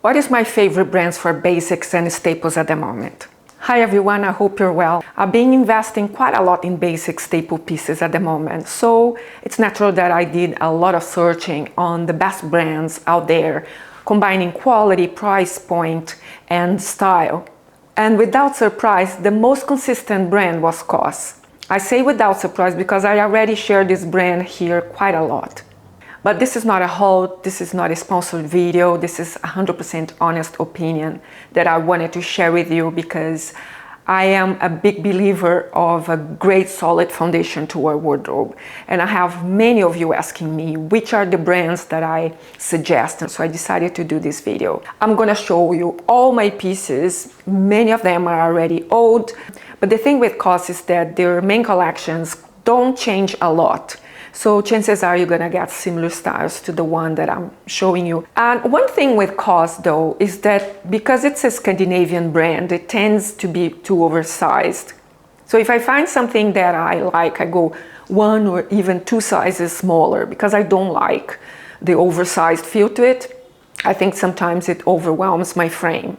What is my favorite brands for basics and staples at the moment? Hi everyone, I hope you're well. I've been investing quite a lot in basic staple pieces at the moment, so it's natural that I did a lot of searching on the best brands out there, combining quality, price point, and style. And without surprise, the most consistent brand was COS. I say without surprise because I already shared this brand here quite a lot. But this is not a haul, this is not a sponsored video, this is 100% honest opinion that I wanted to share with you because I am a big believer of a great solid foundation to our wardrobe. And I have many of you asking me which are the brands that I suggest, and so I decided to do this video. I'm gonna show you all my pieces. Many of them are already old, but the thing with COS is that their main collections don't change a lot. So chances are you're gonna get similar styles to the one that I'm showing you. And one thing with COS though is that because it's a Scandinavian brand, it tends to be too oversized. So if I find something that I like, I go one or even two sizes smaller because I don't like the oversized feel to it. I think sometimes it overwhelms my frame.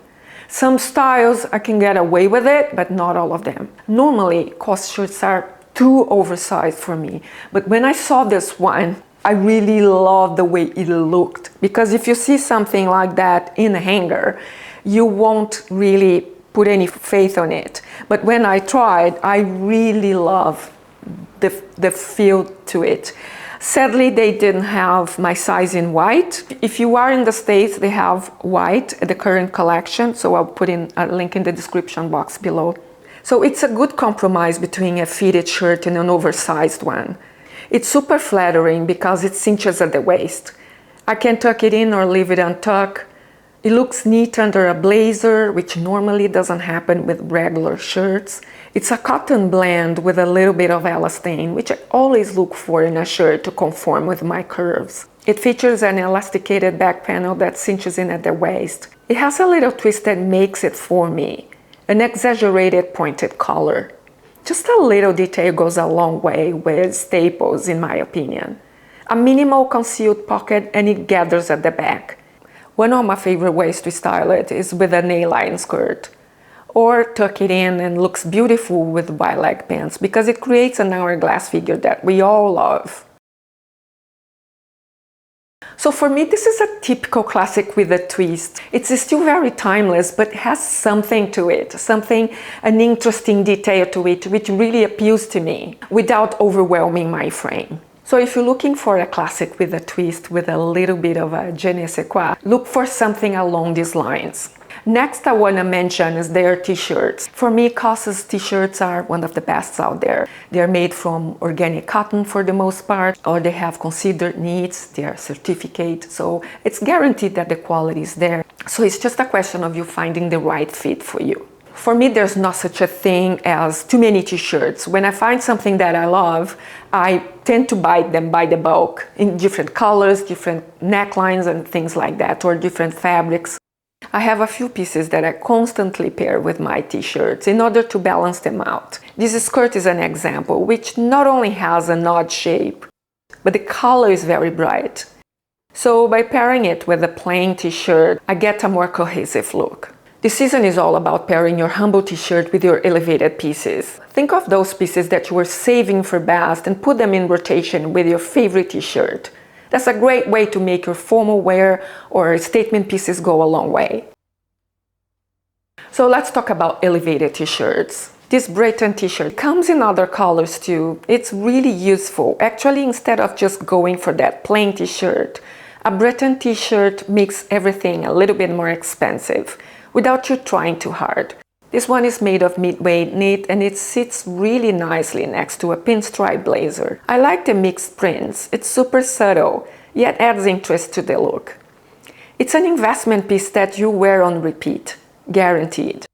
Some styles I can get away with it, but not all of them. Normally, COS shirts are too oversized for me, but when I saw this one, I really loved the way it looked, because if you see something like that in a hanger, you won't really put any faith on it. But when I tried, I really love the feel to it. Sadly, they didn't have my size in white. If you are in the States, they have white, the current collection, so I'll put in a link in the description box below. So it's a good compromise between a fitted shirt and an oversized one. It's super flattering because it cinches at the waist. I can tuck it in or leave it untucked. It looks neat under a blazer, which normally doesn't happen with regular shirts. It's a cotton blend with a little bit of elastane, which I always look for in a shirt to conform with my curves. It features an elasticated back panel that cinches in at the waist. It has a little twist that makes it for me. An exaggerated pointed collar. Just a little detail goes a long way with staples, in my opinion. A minimal concealed pocket, and it gathers at the back. One of my favorite ways to style it is with a nail-line skirt. Or tuck it in and looks beautiful with wide leg pants because it creates an hourglass figure that we all love. So for me, this is a typical classic with a twist. It's still very timeless, but has something to it, an interesting detail to it, which really appeals to me without overwhelming my frame. So if you're looking for a classic with a twist, with a little bit of a je ne sais quoi, look for something along these lines. Next, I want to mention is their t-shirts. For me, COS's t-shirts are one of the best out there. They're made from organic cotton for the most part, or they have considered needs, they are certificate, so it's guaranteed that the quality is there. So it's just a question of you finding the right fit for you. For me, there's not such a thing as too many t-shirts. When I find something that I love, I tend to buy them by the bulk in different colors, different necklines and things like that, or different fabrics. I have a few pieces that I constantly pair with my t-shirts in order to balance them out. This skirt is an example, which not only has an odd shape, but the color is very bright. So by pairing it with a plain t-shirt, I get a more cohesive look. This season is all about pairing your humble t-shirt with your elevated pieces. Think of those pieces that you were saving for best and put them in rotation with your favorite t-shirt. That's a great way to make your formal wear or statement pieces go a long way. So let's talk about elevated t-shirts. This Breton t-shirt comes in other colors too. It's really useful. Actually, instead of just going for that plain t-shirt, a Breton t-shirt makes everything a little bit more expensive without you trying too hard. This one is made of mid-weight knit and it sits really nicely next to a pinstripe blazer. I like the mixed prints. It's super subtle, yet adds interest to the look. It's an investment piece that you wear on repeat, guaranteed.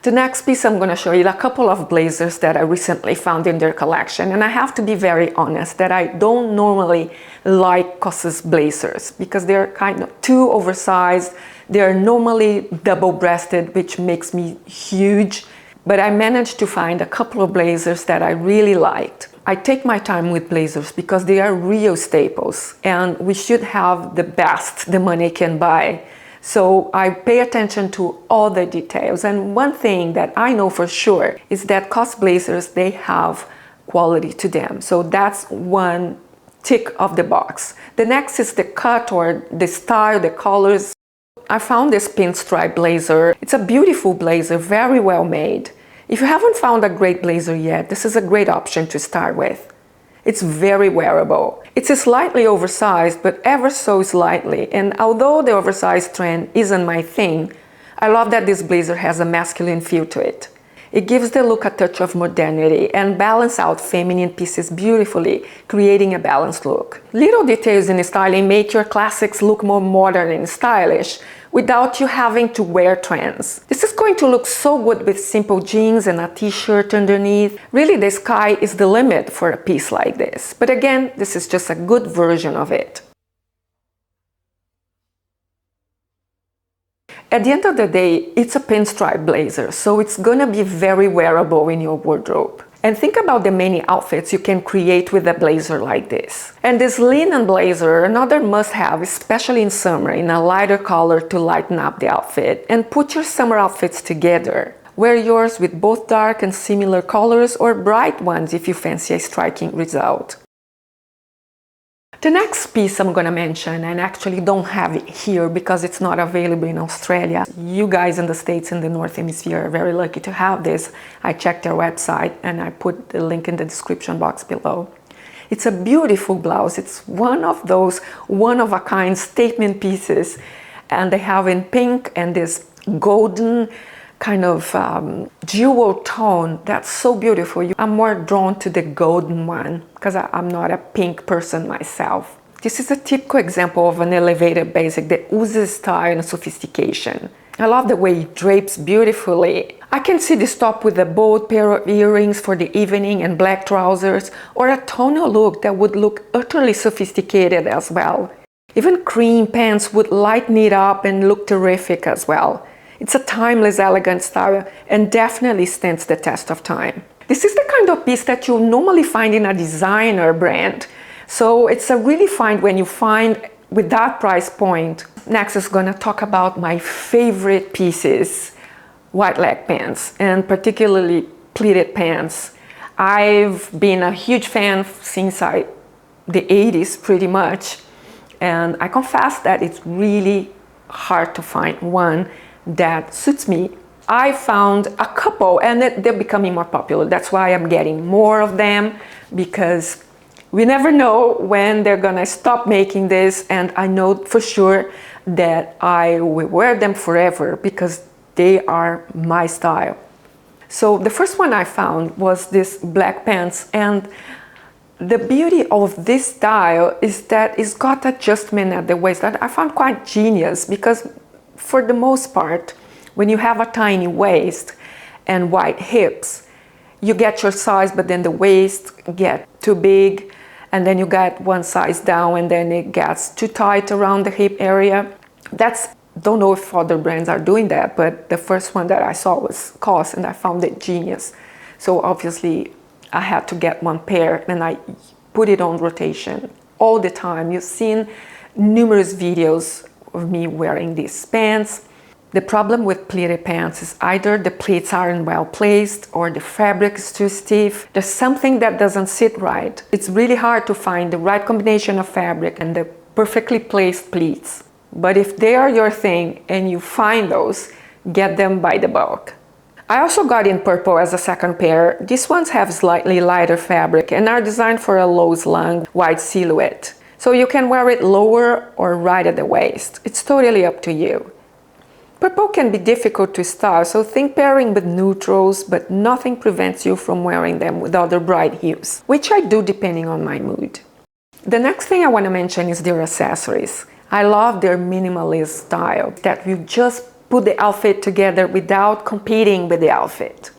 The next piece I'm going to show you a couple of blazers that I recently found in their collection, and I have to be very honest that I don't normally like COS's blazers because they're kind of too oversized. They're normally double-breasted, which makes me huge, but I managed to find a couple of blazers that I really liked. I take my time with blazers because they are real staples and we should have the best the money can buy. So I pay attention to all the details. And one thing that I know for sure is that COS blazers, they have quality to them. So that's one tick of the box. The next is the cut or the style, the colors. I found this pinstripe blazer. It's a beautiful blazer, very well made. If you haven't found a great blazer yet, this is a great option to start with. It's very wearable. It's slightly oversized, but ever so slightly. And although the oversized trend isn't my thing, I love that this blazer has a masculine feel to it. It gives the look a touch of modernity and balance out feminine pieces beautifully, creating a balanced look. Little details in styling make your classics look more modern and stylish without you having to wear trends. This is going to look so good with simple jeans and a t-shirt underneath. Really, the sky is the limit for a piece like this. But again, this is just a good version of it. At the end of the day, it's a pinstripe blazer, so it's gonna be very wearable in your wardrobe. And think about the many outfits you can create with a blazer like this. And this linen blazer, another must-have, especially in summer, in a lighter color to lighten up the outfit and put your summer outfits together. Wear yours with both dark and similar colors or bright ones if you fancy a striking result. The next piece I'm gonna mention, and actually don't have it here because it's not available in Australia. You guys in the States in the North Hemisphere are very lucky to have this. I checked their website and I put the link in the description box below. It's a beautiful blouse. It's one of those one-of-a-kind statement pieces, and they have in pink and this golden kind of jewel tone that's so beautiful. I'm more drawn to the golden one because I'm not a pink person myself. This is a typical example of an elevated basic that oozes style and sophistication. I love the way it drapes beautifully. I can see this top with a bold pair of earrings for the evening and black trousers, or a tonal look that would look utterly sophisticated as well. Even cream pants would lighten it up and look terrific as well. It's a timeless, elegant style and definitely stands the test of time. This is the kind of piece that you'll normally find in a designer brand. So it's a really find when you find with that price point. Next is gonna talk about my favorite pieces, wide leg pants, and particularly pleated pants. I've been a huge fan since the 80s pretty much. And I confess that it's really hard to find one that suits me. I found a couple and they're becoming more popular. That's why I'm getting more of them, because we never know when they're gonna stop making this, and I know for sure that I will wear them forever because they are my style. So the first one I found was this black pants, and the beauty of this style is that it's got adjustment at the waist that I found quite genius, because for the most part, when you have a tiny waist and wide hips, you get your size, but then the waist gets too big, and then you get one size down, and then it gets too tight around the hip area. Don't know if other brands are doing that, but the first one that I saw was COS, and I found it genius. So obviously, I had to get one pair, and I put it on rotation all the time. You've seen numerous videos of me wearing these pants. The problem with pleated pants is either the pleats aren't well placed or the fabric is too stiff. There's something that doesn't sit right. It's really hard to find the right combination of fabric and the perfectly placed pleats. But if they are your thing and you find those, get them by the bulk. I also got in purple as a second pair. These ones have slightly lighter fabric and are designed for a low slung, wide silhouette. So you can wear it lower or right at the waist. It's totally up to you. Purple can be difficult to style, so think pairing with neutrals, but nothing prevents you from wearing them with other bright hues, which I do depending on my mood. The next thing I want to mention is their accessories. I love their minimalist style, that you just put the outfit together without competing with the outfit.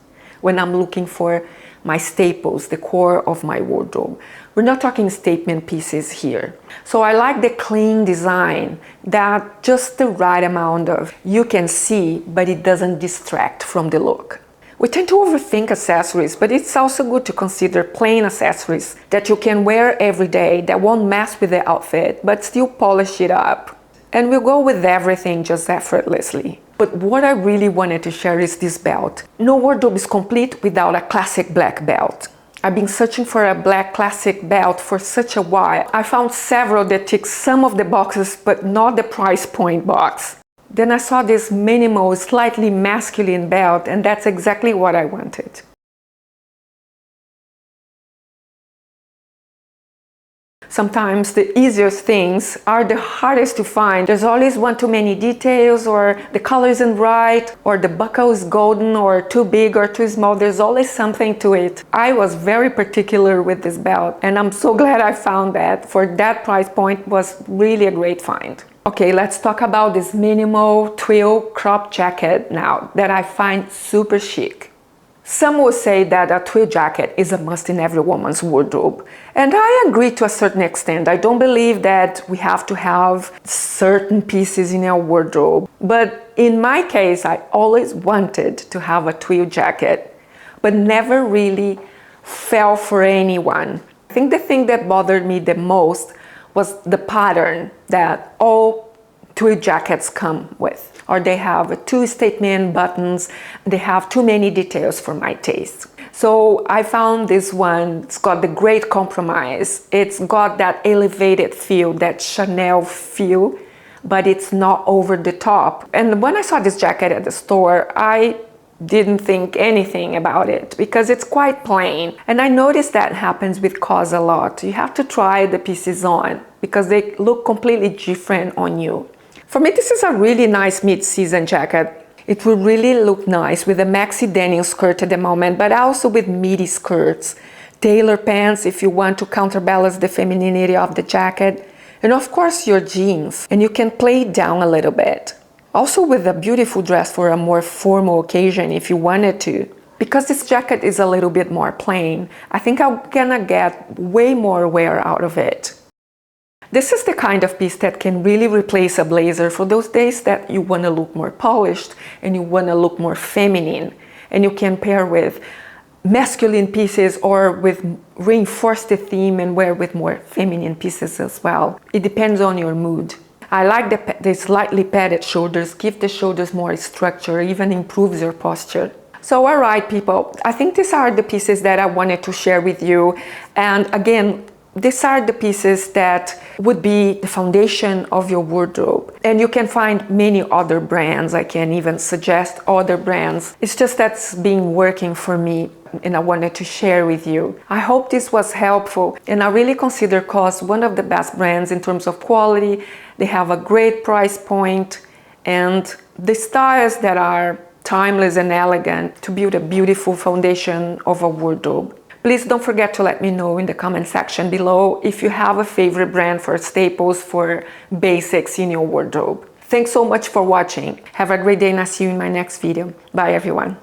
When I'm looking for my staples, the core of my wardrobe. We're not talking statement pieces here. So I like the clean design, that just the right amount of you can see, but it doesn't distract from the look. We tend to overthink accessories, but it's also good to consider plain accessories that you can wear every day that won't mess with the outfit, but still polish it up. And we'll go with everything just effortlessly. But what I really wanted to share is this belt. No wardrobe is complete without a classic black belt. I've been searching for a black classic belt for such a while. I found several that tick some of the boxes, but not the price point box. Then I saw this minimal, slightly masculine belt, and that's exactly what I wanted. Sometimes the easiest things are the hardest to find. There's always one too many details, or the color isn't right, or the buckle is golden, or too big or too small. There's always something to it. I was very particular with this belt, and I'm so glad I found that. For that price point, was really a great find. Okay, let's talk about this minimal twill crop jacket now that I find super chic. Some will say that a tweed jacket is a must in every woman's wardrobe. And I agree to a certain extent. I don't believe that we have to have certain pieces in our wardrobe. But in my case, I always wanted to have a tweed jacket, but never really fell for anyone. I think the thing that bothered me the most was the pattern that all tweed jackets come with. Or they have two statement buttons, they have too many details for my taste. So I found this one, it's got the great compromise. It's got that elevated feel, that Chanel feel, but it's not over the top. And when I saw this jacket at the store, I didn't think anything about it because it's quite plain. And I noticed that happens with COS a lot. You have to try the pieces on because they look completely different on you. For me, this is a really nice mid-season jacket. It will really look nice with a maxi denim skirt at the moment, but also with midi skirts, tailor pants if you want to counterbalance the femininity of the jacket, and of course your jeans, and you can play it down a little bit. Also with a beautiful dress for a more formal occasion if you wanted to. Because this jacket is a little bit more plain, I think I'm gonna get way more wear out of it. This is the kind of piece that can really replace a blazer for those days that you want to look more polished and you want to look more feminine. And you can pair with masculine pieces or with reinforce the theme and wear with more feminine pieces as well. It depends on your mood. I like the slightly padded shoulders, give the shoulders more structure, even improves your posture. So all right, people, I think these are the pieces that I wanted to share with you. And again, these are the pieces that would be the foundation of your wardrobe. And you can find many other brands. I can even suggest other brands. It's just that's been working for me and I wanted to share with you. I hope this was helpful. And I really consider COS one of the best brands in terms of quality. They have a great price point and the styles that are timeless and elegant to build a beautiful foundation of a wardrobe. Please don't forget to let me know in the comment section below if you have a favorite brand for staples, for basics in your wardrobe. Thanks so much for watching. Have a great day and I'll see you in my next video. Bye everyone.